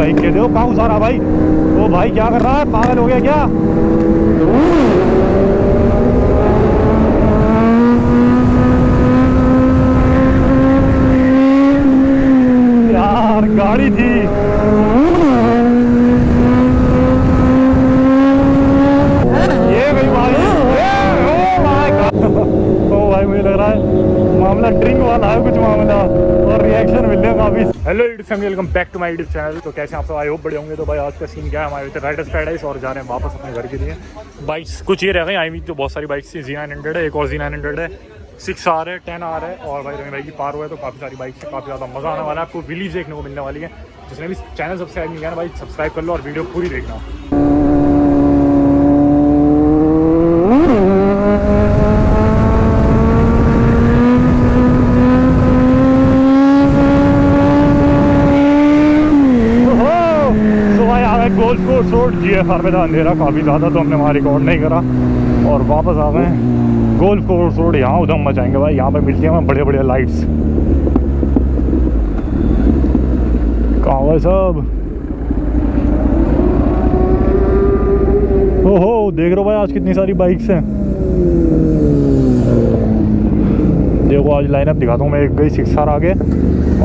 Bike के दो। कहाँ घुसा रहा भाई? ओ भाई क्या कर रहा है, पागल हो गया क्या? यार गाड़ी थी। ये गई भाई। ओ भाई मुझे लग रहा है मामला ड्रिंक वाला है, कुछ मामला, और रिएक्शन मिल रहा है काफी। Hello YouTube family, welcome back to my YouTube channel. तो कैसे आप सब, आई होप बढ़िया होंगे। तो भाई आज का सीन क्या है, हमारे राइडर्स पैराडाइज और जा रहे हैं वापस अपने घर के लिए। बाइक्स कुछ ये रह गई आई हुई, तो बहुत सारी बाइक्स थी। Z900 है, एक और Z900 है, 6R है, 10R है, और भाई रवि भाई की पार हुआ है। तो काफ़ी सारी बाइक्स है, काफ़ी ज़्यादा मज़ा आने वाला है। आपको विलीज देखने को मिलने वाली है। जिसने भी चैनल सब्सक्राइब नहीं किया ना भाई, सब्सक्राइब कर लो और वीडियो पूरी देखना। गोल्फ कोर्स रोड GFR पे था अंधेरा काफ़ी ज़्यादा, तो हमने वहाँ रिकॉर्ड नहीं करा और वापस आ गए गोल्फ कोर्स रोड। यहाँ उधम मचाएंगे भाई, यहाँ पे मिलती हैं बढ़िया बढ़िया लाइट्स। कहाँ हुआ सब? ओहो देख रहे हो भाई आज कितनी सारी बाइक्स हैं। देखो आज लाइनअप दिखाता हूँ मैं। एक गई 6R आगे,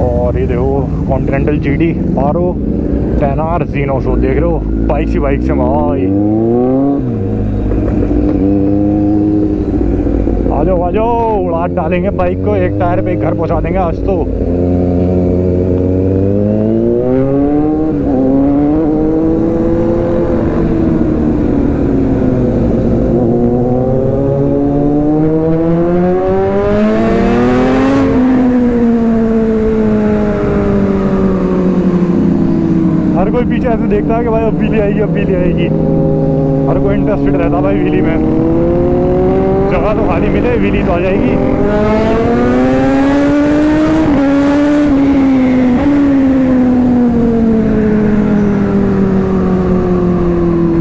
और ये देखो कॉन्टिनेंटल GD, पारो, 10R, Z900। देख रहे हो बाइक ही बाइक से भाई। आ जाओ उड़ा डालेंगे बाइक को, एक टायर पे एक घर पहुंचा देंगे आज तो। हर कोई पीछे ऐसे देखता है कि भाई अब व्हीली आएगी, अब व्हीली आएगी। हर कोई इंटरेस्टेड रहता भाई व्हीली में। जगह तो खाली मिले, व्हीली तो आ जाएगी।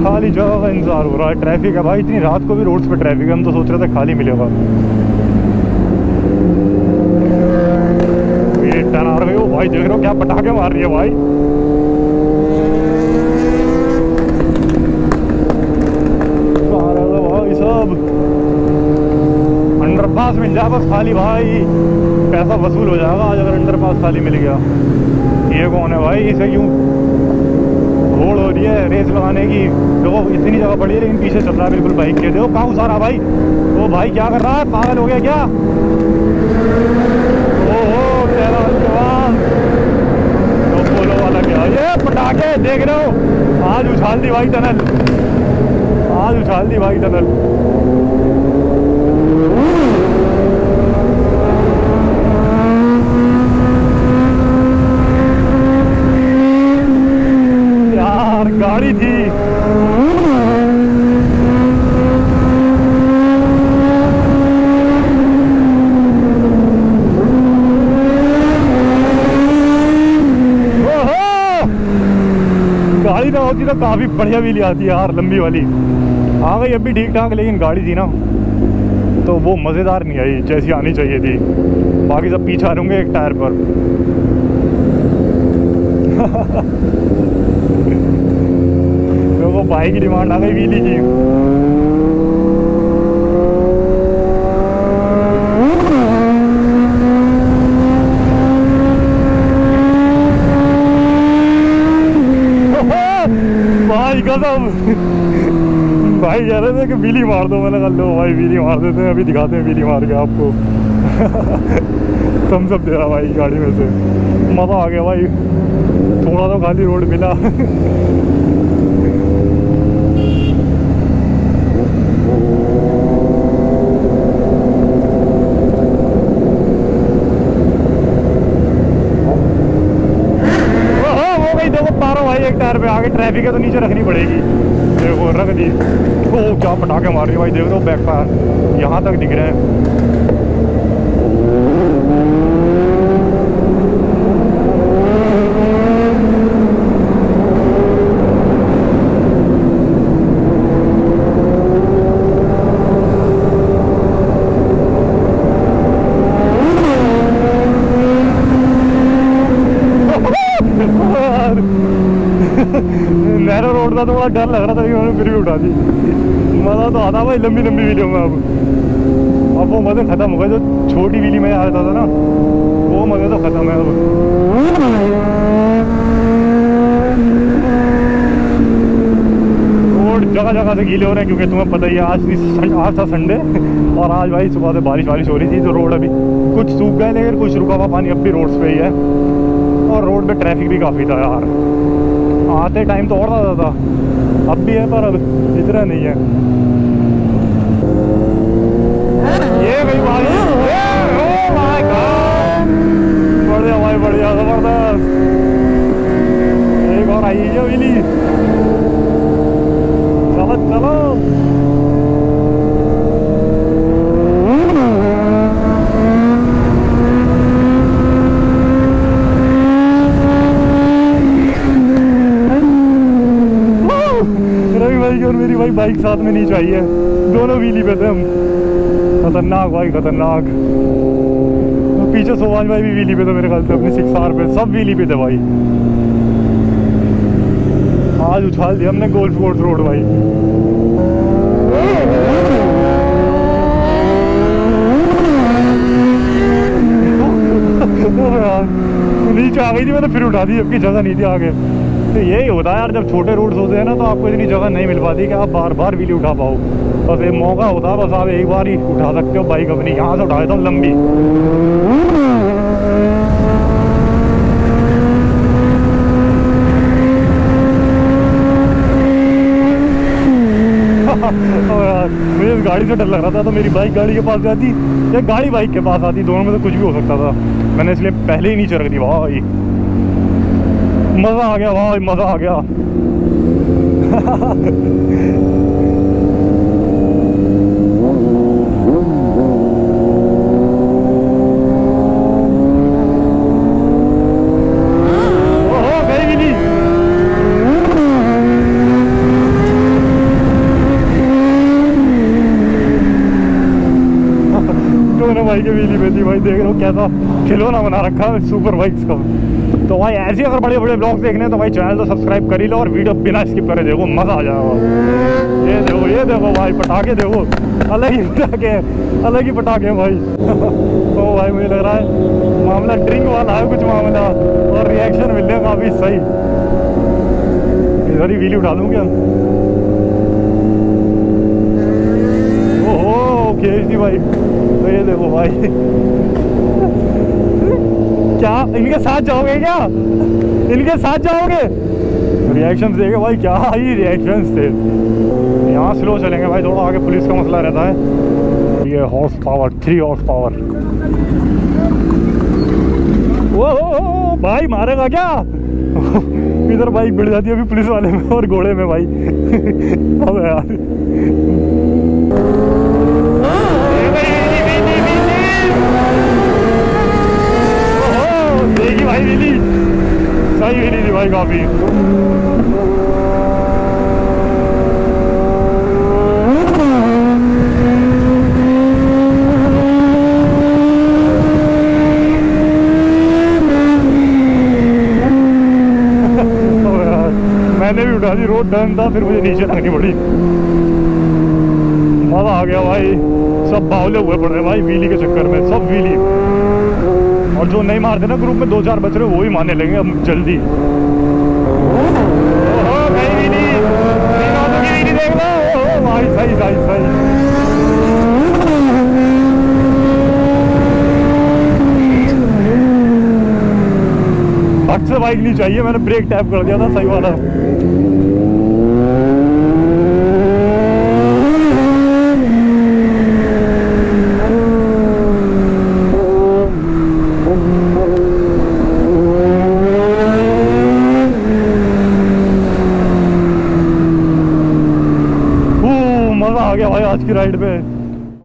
खाली जगह का इंतजार हो रहा है। ट्रैफिक है भाई, इतनी रात को भी रोड्स पे ट्रैफिक है। हम तो सोच रहे थे खाली मिलेगा। ये 10R गई। ओ भाई देख रहे हो क्या पटाखे मार रही है भाई। सब अंडरपास मिल जाए बस खाली भाई, पैसा वसूल हो जाएगा आज अगर अंडरपास खाली मिल गया। ये कौन है भाई? इसे क्यों रोड हो रही है रेस लगाने की? देखो इतनी जगह पड़ी है लेकिन पीछे चल रहा है बिल्कुल बाइक के। देखो कहाँ घुसा रहा भाई? ओ भाई क्या कर रहा है, पागल हो गया क्या? ओहो तेरा जवान तो बोलो वाला क्या ये पटाखे देख रहे हो? आज उछाल दी भाई टनल, आज उछाल दी भाई टनल। यार गाड़ी थी। गाड़ी ना होती तो काफी बढ़िया व्हीली आती है यार, लंबी वाली। आ गई अब भी ठीक ठाक, लेकिन गाड़ी थी ना तो वो मज़ेदार नहीं आई जैसी आनी चाहिए थी। बाकी सब पीछे आ रहेंगे एक टायर पर। तो वो बाइक की डिमांड आ गई व्हीली की। भाई कसम भाई कह रहे थे कि व्हीली मार दो। मैंने कहा लो भाई व्हीली मार देते हैं, अभी दिखाते हैं व्हीली मार के आपको। तुम सब दे रहा भाई गाड़ी में से, मज़ा आ गया भाई। थोड़ा तो खाली रोड मिला। हो गई देखो पारो भाई, एक टायर पे आगे ट्रैफिक है तो नीचे रखनी पड़ेगी। देखो रख दी। ओ क्या पटाखे मार रही है भाई, देख रहे हो बैक फायर यहाँ तक दिख रहे हैं। थोड़ा डर लग रहा था, लेकिन मैंने फिर भी उठा दी। मज़ा तो आता भाई लंबी लंबी वीडियो में। अब वो मज़े ख़त्म हो गए जो छोटी वीली में आता था ना, वो मज़े तो ख़त्म है अब। रोड जगह जगह से गीले हो रहे हैं, क्योंकि तुम्हें पता ही है आज था संडे, और आज भाई सुबह से बारिश हो रही थी, तो रोड अभी कुछ सूख गए, लेकिन कुछ रुका हुआ पानी अब भी रोड्स पे ही है। और रोड पे ट्रैफिक भी काफ़ी था यार, आते टाइम तो और ज़्यादा था, अब भी है पर अब इतना नहीं है। ये भाई बढ़िया भाई, बढ़िया जबरदस्त। एक और आई है विली, चलो चलो। रवि भाई और मेरी भाई बाइक साथ में नहीं चाहिए, दोनों व्हीली पे थे हम। खतरनाक भाई खतरनाक। पीछे सोवाज भाई भी व्हीली पे थे मेरे ख्याल से, अपने 6R पे, सब व्हीली पे थे भाई। आज उछाल दिया हमने गोल्फ कोर्स रोड भाई। नीचे आ गई थी, मैंने फिर उठा दी, जबकि जगह नहीं थी आगे। तो यही होता है यार, जब छोटे रोड्स होते हैं ना, तो आपको इतनी जगह नहीं मिल पाती कि आप बार बार व्हीली उठा पाओ। बस एक मौका होता है, बस आप एक बार ही उठा सकते हो बाइक अपनी। यहाँ से उठा देता हूँ लंबी। यार मुझे इस गाड़ी से डर लग रहा था, तो मेरी बाइक गाड़ी के पास जाती या गाड़ी बाइक के पास आती, दोनों में से कुछ भी हो सकता था। मैंने इसलिए पहले ही नीचे रख दी। भाई मज़ा आ गया भाई, मज़ा आ गया। भाई के व्हीली पे थी भाई, देख रहे हो कैसा खिलौना बना रखा है सुपर बाइक्स का। तो भाई ऐसे अगर बड़े बड़े ब्लॉग देखने हैं तो भाई चैनल तो सब्सक्राइब कर ही लो, और वीडियो बिना स्किप करे देखो, मज़ा आ जाएगा। ये देखो भाई पटाखे देखो, अलग ही पटाखे, अलग ही पटाखे भाई। तो भाई मुझे लग रहा है मामला ड्रिंक वाला है कुछ मामला, और रिएक्शन मिल रहे हैं काफ़ी सही। इधर ही व्हीली उठा दूँ क्या? ओहो खींच दी भाई। तो ये देखो भाई, क्या इनके साथ जाओगे क्या? इनके साथ जाओगे? रिएक्शंस देखे भाई, क्या ही रिएक्शंस थे। यहाँ स्लो चलेंगे भाई, थोड़ा आगे पुलिस का मसला रहता है। ये हॉर्स पावर, 3 हॉर्स पावर। ओ भाई मारेगा क्या? इधर बाइक भिड़ जाती है अभी पुलिस वाले में और घोड़े में भाई। अब यार देखी भाई विली, सही विली थी भाई काफी। मैंने भी उठा दी, रोड टर्न था, फिर मुझे नीचे रखनी पड़ी। मजा आ गया भाई, सब बावले हुए पड़ रहे भाई व्हीली के चक्कर में, सब व्हीली। और जो नहीं मारते ना ग्रुप में 2-4 बच रहे, वो ही मारने लेंगे अब जल्दी। देख लो भाई, सही सही सही। हट से बाइक नहीं चाहिए, मैंने ब्रेक टैप कर दिया था सही वाला। मजा आ गया भाई आज की राइड पे।